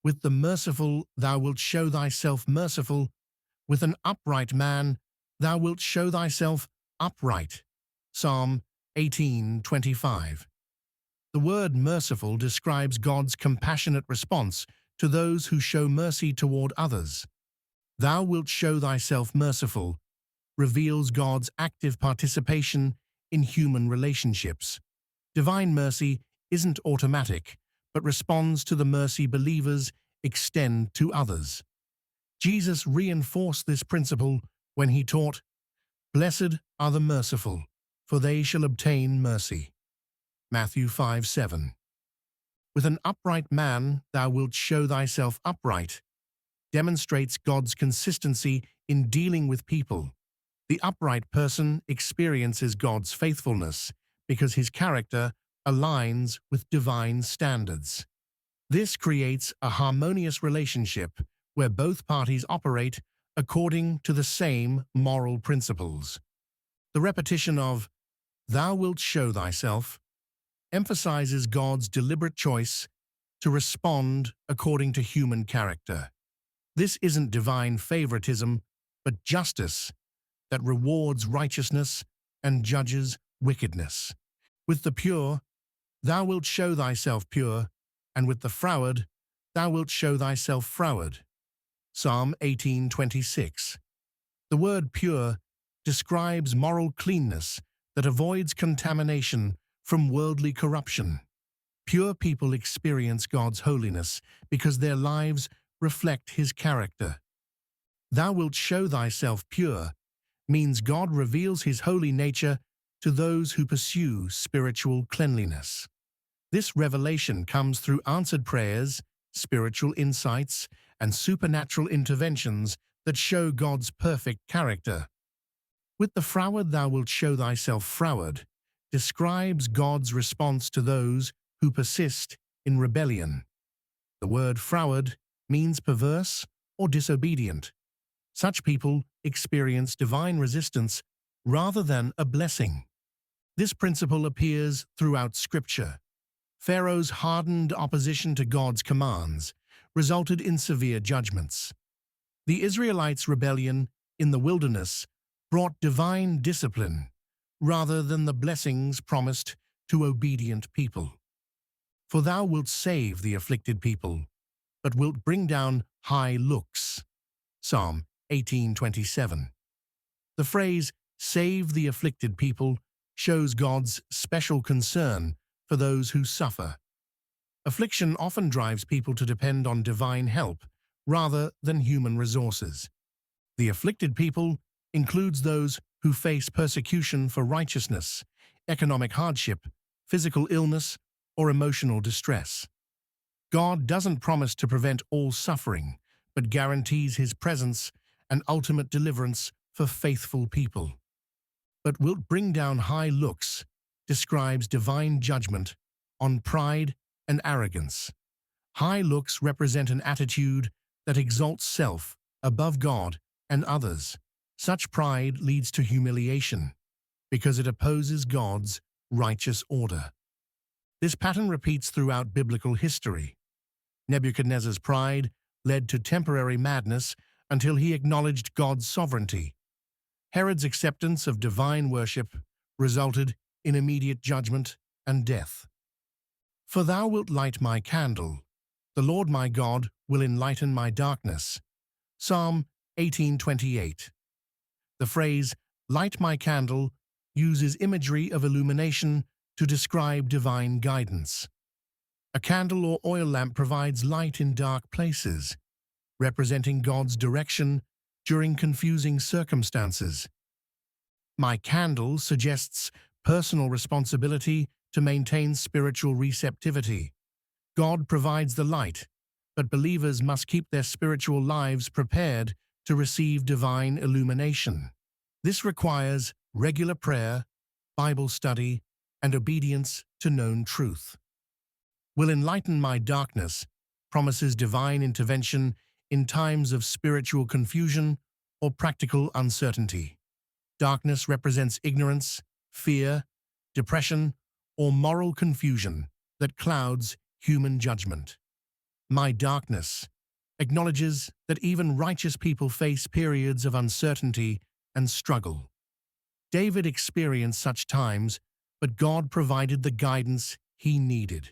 With the merciful thou wilt show thyself merciful, with an upright man thou wilt show thyself upright. Psalm 18:25. The word merciful describes God's compassionate response to those who show mercy toward others. Thou wilt show thyself merciful reveals God's active participation in human relationships. Divine mercy isn't automatic, but responds to the mercy believers extend to others. Jesus reinforced this principle when he taught, "Blessed are the merciful, for they shall obtain mercy." Matthew 5:7. With an upright man thou wilt show thyself upright, demonstrates God's consistency in dealing with people. The upright person experiences God's faithfulness because his character aligns with divine standards. This creates a harmonious relationship where both parties operate according to the same moral principles. The repetition of "thou wilt show thyself" emphasizes God's deliberate choice to respond according to human character. This isn't divine favoritism, but justice that rewards righteousness and judges wickedness. With the pure, thou wilt show thyself pure, and with the froward, thou wilt show thyself froward. Psalm 18:26. The word pure describes moral cleanness that avoids contamination from worldly corruption. Pure people experience God's holiness because their lives reflect his character. Thou wilt show thyself pure means God reveals his holy nature to those who pursue spiritual cleanliness. This revelation comes through answered prayers, spiritual insights, and supernatural interventions that show God's perfect character. With the froward thou wilt show thyself froward describes God's response to those who persist in rebellion. The word froward means perverse or disobedient. Such people experience divine resistance rather than a blessing. This principle appears throughout Scripture. Pharaoh's hardened opposition to God's commands resulted in severe judgments. The Israelites' rebellion in the wilderness brought divine discipline rather than the blessings promised to obedient people. For thou wilt save the afflicted people, but wilt bring down high looks. Psalm 18:27. The phrase, "save the afflicted people," shows God's special concern for those who suffer. Affliction often drives people to depend on divine help rather than human resources. The afflicted people includes those who face persecution for righteousness, economic hardship, physical illness, or emotional distress. God doesn't promise to prevent all suffering, but guarantees his presence and ultimate deliverance for faithful people. But wilt bring down high looks describes divine judgment on pride and arrogance. High looks represent an attitude that exalts self above God and others. Such pride leads to humiliation because it opposes God's righteous order. This pattern repeats throughout biblical history. Nebuchadnezzar's pride led to temporary madness until he acknowledged God's sovereignty. Herod's acceptance of divine worship resulted in immediate judgment and death. For thou wilt light my candle, the Lord my God will enlighten my darkness. Psalm 18:28. The phrase, "light my candle," uses imagery of illumination to describe divine guidance. A candle or oil lamp provides light in dark places, representing God's direction during confusing circumstances. My candle suggests personal responsibility to maintain spiritual receptivity. God provides the light, but believers must keep their spiritual lives prepared to receive divine illumination. This requires regular prayer, Bible study, and obedience to known truth. Will enlighten my darkness promises divine intervention in times of spiritual confusion or practical uncertainty. Darkness represents ignorance, fear, depression, or moral confusion that clouds human judgment. my darkness, acknowledges that even righteous people face periods of uncertainty and struggle. David experienced such times, but God provided the guidance he needed.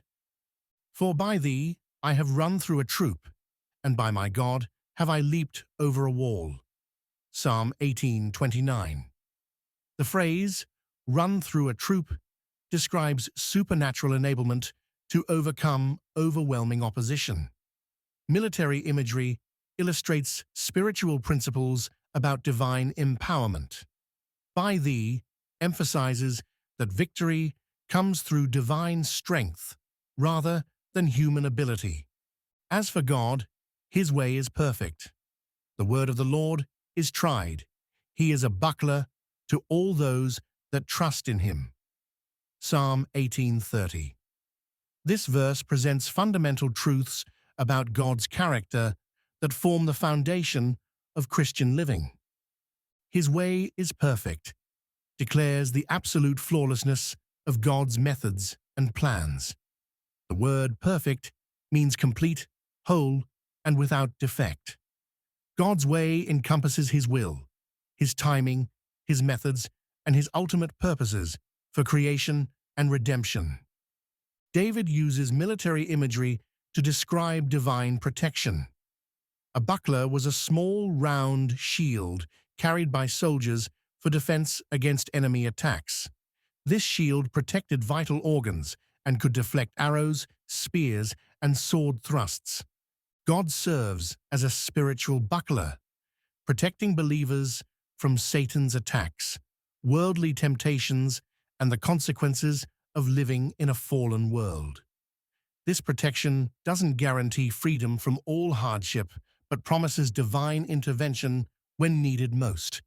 For by thee I have run through a troop, and by my God have I leaped over a wall. Psalm 18:29. The phrase, run through a troop, describes supernatural enablement to overcome overwhelming opposition. Military imagery illustrates spiritual principles about divine empowerment. By thee emphasizes that victory comes through divine strength rather than human ability. As for God, his way is perfect. The word of the Lord is tried. He is a buckler to all those that trust in him. Psalm 18:30. This verse presents fundamental truths about God's character that form the foundation of Christian living. His way is perfect, declares the absolute flawlessness of God's methods and plans. The word perfect means complete, whole, and without defect. God's way encompasses his will, his timing, his methods, and his ultimate purposes for creation and redemption. David uses military imagery to describe divine protection. A buckler was a small, round shield carried by soldiers for defense against enemy attacks. This shield protected vital organs and could deflect arrows, spears, and sword thrusts. God serves as a spiritual buckler, protecting believers from Satan's attacks, worldly temptations, and the consequences of living in a fallen world. This protection doesn't guarantee freedom from all hardship, but promises divine intervention when needed most.